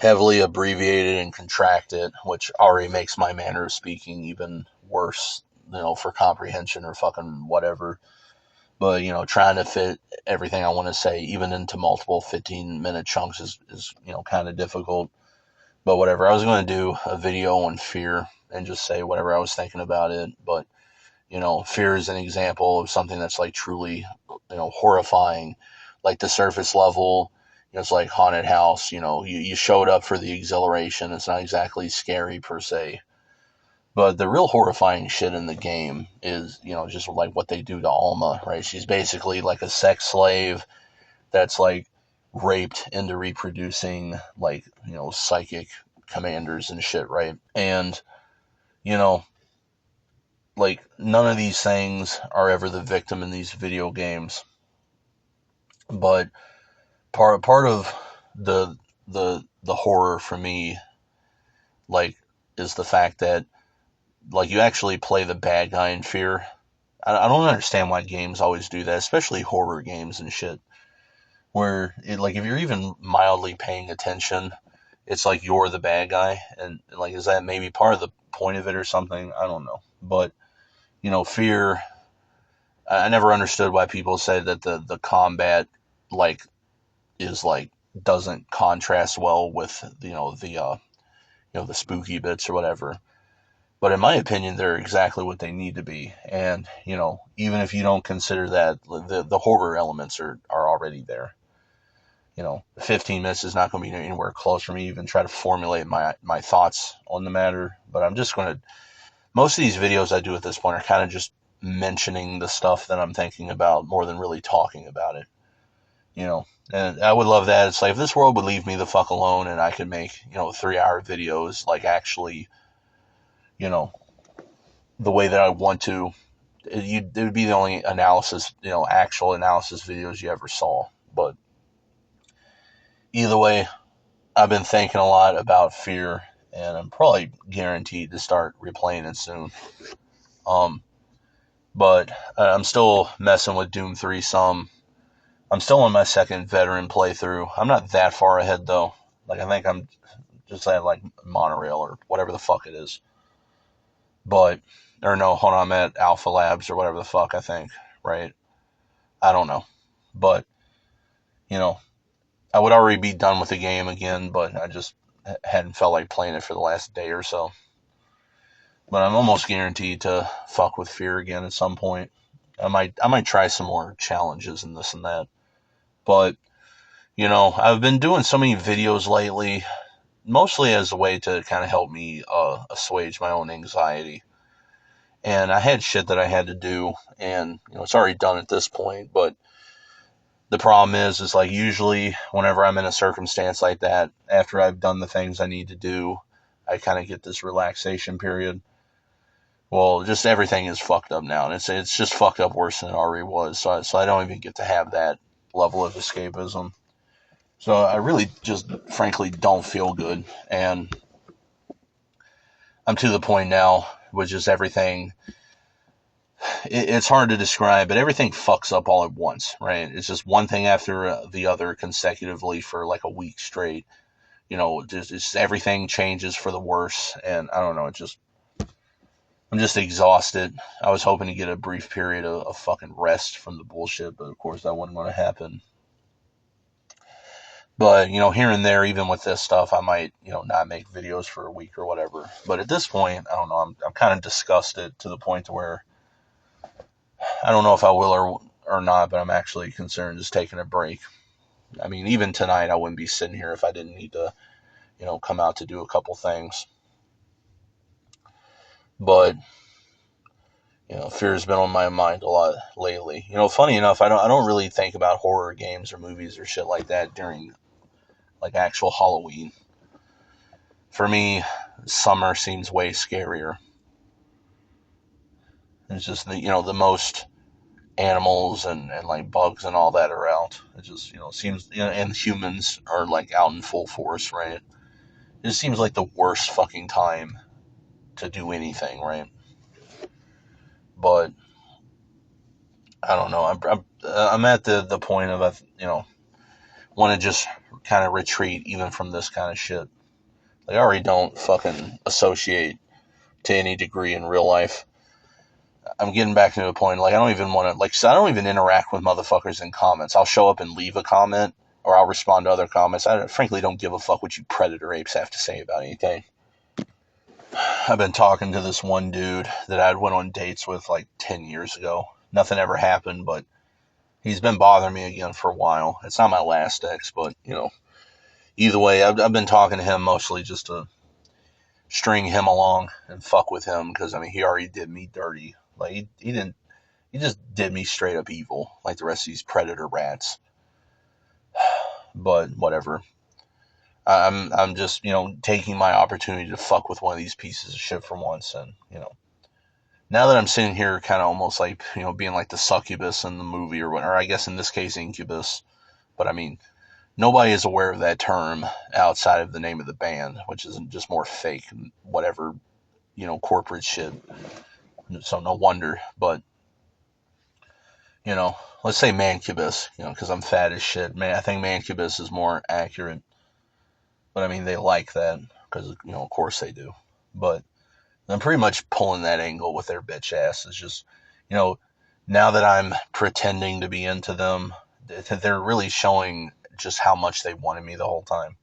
heavily abbreviated and contracted, which already makes my manner of speaking even worse, for comprehension or fucking whatever. But, trying to fit everything I want to say, even into multiple 15-minute chunks is kind of difficult. But whatever, I was going to do a video on fear and just say whatever I was thinking about it. But, fear is an example of something that's like truly, horrifying. Like the surface level, it's like haunted house, you showed up for the exhilaration. It's not exactly scary per se. But the real horrifying shit in the game is, just like what they do to Alma, right? She's basically like a sex slave that's like raped into reproducing like, psychic commanders and shit, right? And, you know, like none of these things are ever the victim in these video games. But part of the horror for me, like, is the fact that like you actually play the bad guy in Fear. I don't understand why games always do that, especially horror games and shit. Where like if you're even mildly paying attention, it's like you're the bad guy, and like is that maybe part of the point of it or something? I don't know, but Fear. I never understood why people say that the combat like is like doesn't contrast well with the spooky bits or whatever. But in my opinion, they're exactly what they need to be. And, even if you don't consider that, the horror elements are already there. 15 minutes is not going to be anywhere close for me to even try to formulate my thoughts on the matter. But I'm just going to, most of these videos I do at this point are kind of just mentioning the stuff that I'm thinking about more than really talking about it. And I would love that. It's like if this world would leave me the fuck alone and I could make, 3-hour videos, like actually, the way that I want to, it would be the only analysis, actual analysis videos you ever saw. But either way, I've been thinking a lot about Fear, and I'm probably guaranteed to start replaying it soon. But I'm still messing with Doom 3 some. I'm still on my second veteran playthrough. I'm not that far ahead though. Like I think I'm just at like monorail or whatever the fuck it is. But or no, hold on, I'm at Alpha Labs or whatever the fuck I think, right? I don't know. But, I would already be done with the game again, but I just hadn't felt like playing it for the last day or so. But I'm almost guaranteed to fuck with Fear again at some point. I might try some more challenges and this and that. But, I've been doing so many videos lately, mostly as a way to kind of help me assuage my own anxiety. And I had shit that I had to do, and it's already done at this point. But the problem is like usually whenever I'm in a circumstance like that, after I've done the things I need to do, I kind of get this relaxation period. Well, just everything is fucked up now, and it's just fucked up worse than it already was. So I don't even get to have that level of escapism. So I really just frankly don't feel good, and I'm to the point now with just everything. It's hard to describe, but everything fucks up all at once, right? It's just one thing after the other consecutively for like a week straight. Just everything changes for the worse, and I don't know. I'm just exhausted. I was hoping to get a brief period of fucking rest from the bullshit, but of course that wasn't going to happen. But here and there, even with this stuff, I might not make videos for a week or whatever. But at this point, I don't know. I'm kind of disgusted to the point to where I don't know if I will or not, but I'm actually concerned just taking a break. I mean, even tonight, I wouldn't be sitting here if I didn't need to, come out to do a couple things. But, fear's been on my mind a lot lately. Funny enough, I don't really think about horror games or movies or shit like that during, like, actual Halloween. For me, summer seems way scarier. It's just, the most animals and like bugs and all that are out. It just seems and humans are like out in full force, right? It just seems like the worst fucking time to do anything, right? But I don't know. I'm at the point of want to just kind of retreat even from this kind of shit. Like, I already don't fucking associate to any degree in real life. I'm getting back to the point, like, I don't even want to, like, so I don't even interact with motherfuckers in comments. I'll show up and leave a comment, or I'll respond to other comments. I frankly don't give a fuck what you predator apes have to say about anything. I've been talking to this one dude that I went on dates with like 10 years ago. Nothing ever happened, but he's been bothering me again for a while. It's not my last ex, but, you know, either way, I've been talking to him mostly just to string him along and fuck with him, because, I mean, he already did me dirty. Like, he didn't, he just did me straight up evil, like the rest of these predator rats. But whatever. I'm just, you know, taking my opportunity to fuck with one of these pieces of shit for once. And, you know, now that I'm sitting here kind of almost like, you know, being like the succubus in the movie, or whatever, I guess in this case, incubus. But I mean, nobody is aware of that term outside of the name of the band, which is just more fake and whatever, you know, corporate shit. So no wonder. But, you know, let's say mancubus, you know, because I'm fat as shit. Man, I think mancubus is more accurate. But I mean, they like that because, you know, of course they do. But I'm pretty much pulling that angle with their bitch ass. It's just, you know, now that I'm pretending to be into them, they're really showing just how much they wanted me the whole time.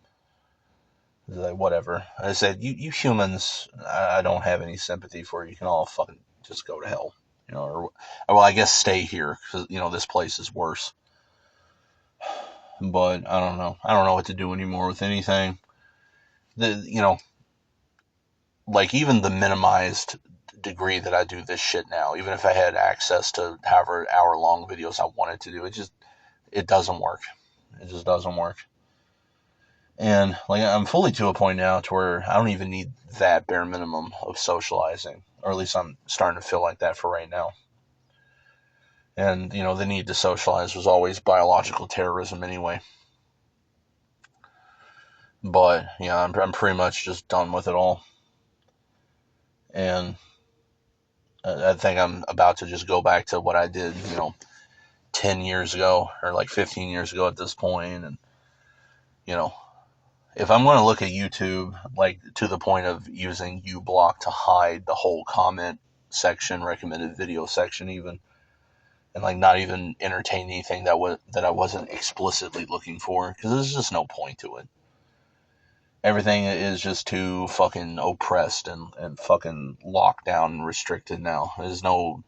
Like, whatever. I said, you humans, I don't have any sympathy for. You can all fucking just go to hell. You know, or, well, I guess stay here because, you know, this place is worse. But I don't know. I don't know what to do anymore with anything. You know, like, even the minimized degree that I do this shit now, even if I had access to however hour long videos I wanted to do, it doesn't work. It just doesn't work. And like, I'm fully to a point now to where I don't even need that bare minimum of socializing, or at least I'm starting to feel like that for right now. And, you know, the need to socialize was always biological terrorism anyway. But yeah, I'm pretty much just done with it all. And I think I'm about to just go back to what I did, you know, 10 years ago, or like 15 years ago at this point. And, you know, if I'm going to look at YouTube, like, to the point of using uBlock to hide the whole comment section, recommended video section even, and like not even entertain anything that I wasn't explicitly looking for, because there's just no point to it. Everything is just too fucking oppressed and fucking locked down and restricted now. There's no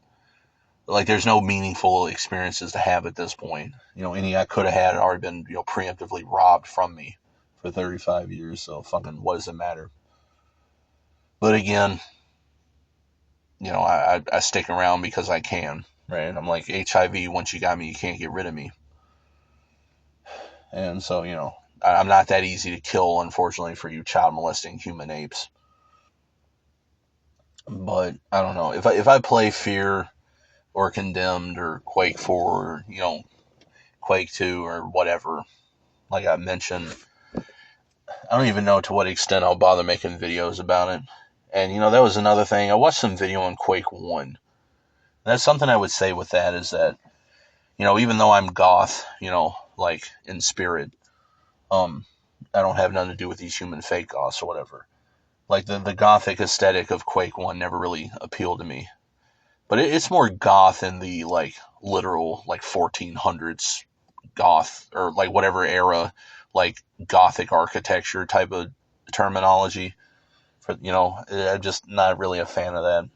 meaningful experiences to have at this point. You know, any I could have had already been, you know, preemptively robbed from me for 35 years. So fucking what does it matter? But again, you know, I stick around because I can, right? I'm like HIV. Once you got me, you can't get rid of me. And so, you know, I'm not that easy to kill, unfortunately, for you child molesting human apes. But I don't know, if I play Fear or Condemned or Quake 4 or, you know, Quake 2 or whatever, like I mentioned, I don't even know to what extent I'll bother making videos about it. And, you know, that was another thing. I watched some video on Quake 1. And that's something I would say with that, is that, you know, even though I'm goth, you know, like in spirit, I don't have nothing to do with these human fake goths or whatever. Like, the gothic aesthetic of Quake 1 never really appealed to me. But it's more goth in the, like, literal, like, 1400s goth, or, like, whatever era, like, gothic architecture type of terminology. For, you know, I'm just not really a fan of that.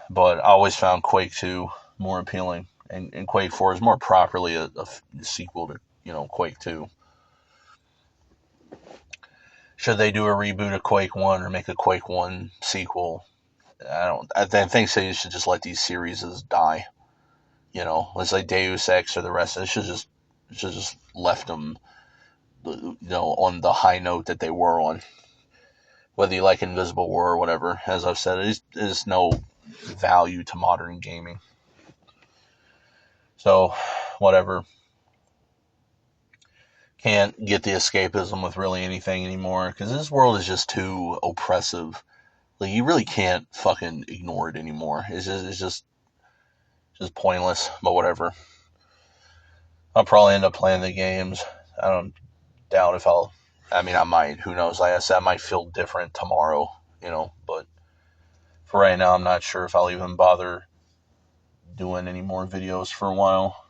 But I always found Quake 2 more appealing. And Quake 4 is more properly a sequel to, you know, Quake 2. Should they do a reboot of Quake 1 or make a Quake 1 sequel? I think they should just let these series die. You know, let's like Deus Ex or the rest. It should just left them, you know, on the high note that they were on. Whether you like Invisible War or whatever, as I've said, it is no value to modern gaming. So, whatever. Can't get the escapism with really anything anymore, because this world is just too oppressive. Like, you really can't fucking ignore it anymore. It's just pointless, but whatever. I'll probably end up playing the games. I don't doubt if I'll. I mean, I might. Who knows? Like I said, I might feel different tomorrow, But for right now, I'm not sure if I'll even bother doing any more videos for a while.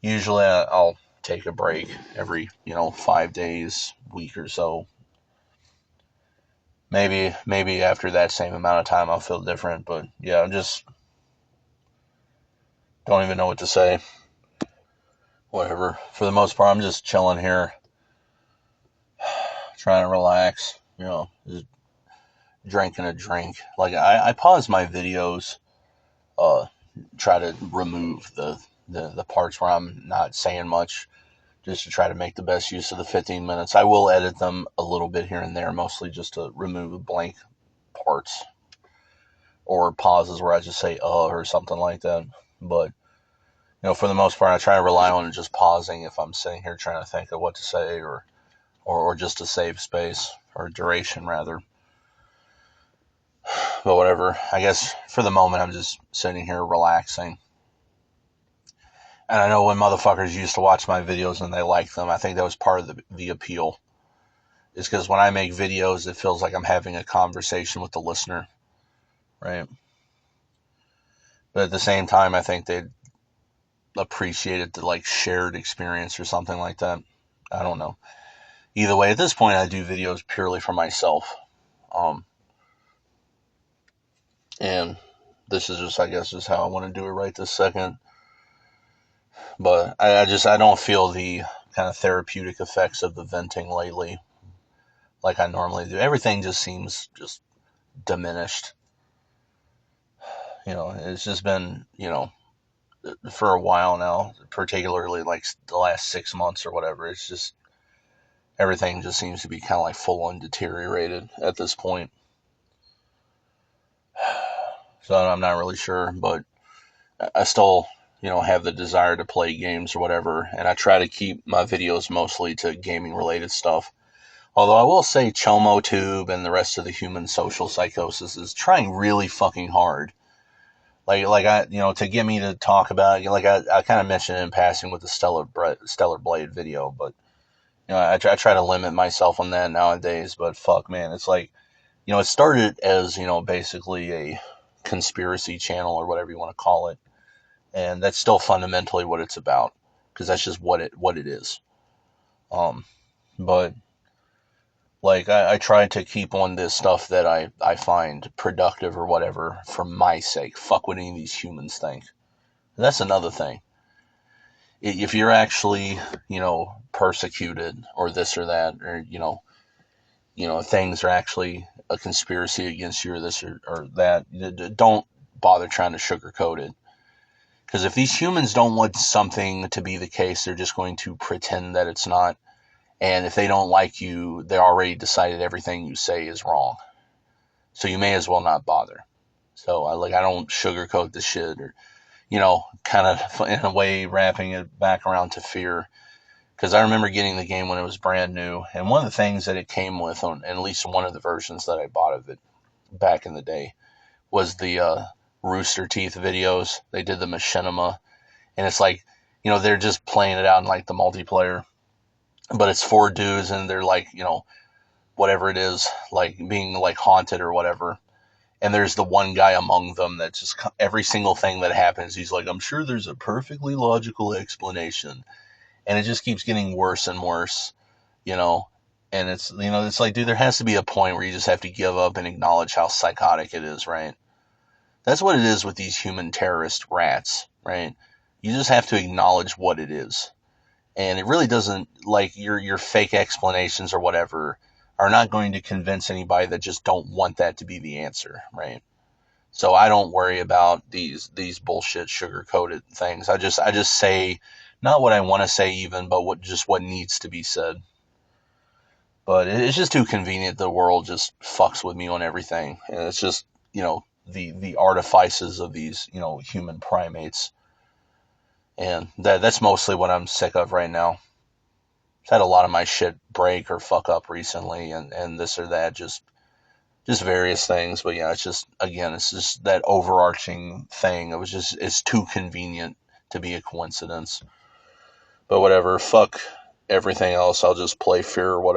Usually, I'll take a break every, 5 days, week or so. Maybe after that same amount of time, I'll feel different. But yeah, I just don't even know what to say. Whatever. For the most part, I'm just chilling here, trying to relax. Just drinking a drink. Like I pause my videos, uh, try to remove the parts where I'm not saying much, just to try to make the best use of the 15 minutes. I will edit them a little bit here and there, mostly just to remove blank parts or pauses where I just say or something like that. But for the most part, I try to rely on just pausing if I'm sitting here trying to think of what to say, or just to save space or duration rather. But whatever. I guess for the moment, I'm just sitting here relaxing. And I know when motherfuckers used to watch my videos and they liked them, I think that was part of the appeal. Is because when I make videos, it feels like I'm having a conversation with the listener, right? But at the same time, I think they'd appreciate it, the like shared experience or something like that. I don't know. Either way, at this point, I do videos purely for myself. And this is just, I guess, just how I want to do it right this second. But I don't feel the kind of therapeutic effects of the venting lately like I normally do. Everything just seems just diminished. It's just been, for a while now, particularly like the last 6 months or whatever. It's just, everything just seems to be kind of like full on deteriorated at this point. So I'm not really sure, but I still, have the desire to play games or whatever. And I try to keep my videos mostly to gaming related stuff. Although I will say ChomoTube and the rest of the human social psychosis is trying really fucking hard. Like I, to get me to talk about, like I kind of mentioned in passing with the Stellar Blade video, but I try to limit myself on that nowadays. But fuck, man, it's like, it started as, basically a conspiracy channel or whatever you want to call it, and that's still fundamentally what it's about, because that's just what it is. But like I try to keep on this stuff that I find productive or whatever for my sake. Fuck what any of these humans think. That's another thing. If you're actually, persecuted or this or that, or things are actually a conspiracy against you or this or that, don't bother trying to sugarcoat it. Because if these humans don't want something to be the case, they're just going to pretend that it's not. And if they don't like you, they already decided everything you say is wrong. So you may as well not bother. So I don't sugarcoat the shit, or kind of in a way wrapping it back around to fear. Because I remember getting the game when it was brand new, and one of the things that it came with, on at least one of the versions that I bought of it back in the day, was the Rooster Teeth videos. They did the machinima, and it's like, they're just playing it out in like the multiplayer, but it's four dudes, and they're like, whatever it is, like being like haunted or whatever. And there's the one guy among them that just, every single thing that happens, he's like, I'm sure there's a perfectly logical explanation. And it just keeps getting worse and worse, you know. And it's like, dude, there has to be a point where you just have to give up and acknowledge how psychotic it is, right? That's what it is with these human terrorist rats, right? You just have to acknowledge what it is. And it really doesn't, like, your fake explanations or whatever are not going to convince anybody that just don't want that to be the answer, right? So I don't worry about these bullshit sugar coated things. I just say not what I want to say even, but what needs to be said. But it's just too convenient. The world just fucks with me on everything, and it's just, the artifices of these, human primates, and that's mostly what I'm sick of right now. I've had a lot of my shit break or fuck up recently, and this or that, just various things. But yeah, it's just that overarching thing. It's too convenient to be a coincidence. But whatever, fuck everything else. I'll just play Fear or whatever.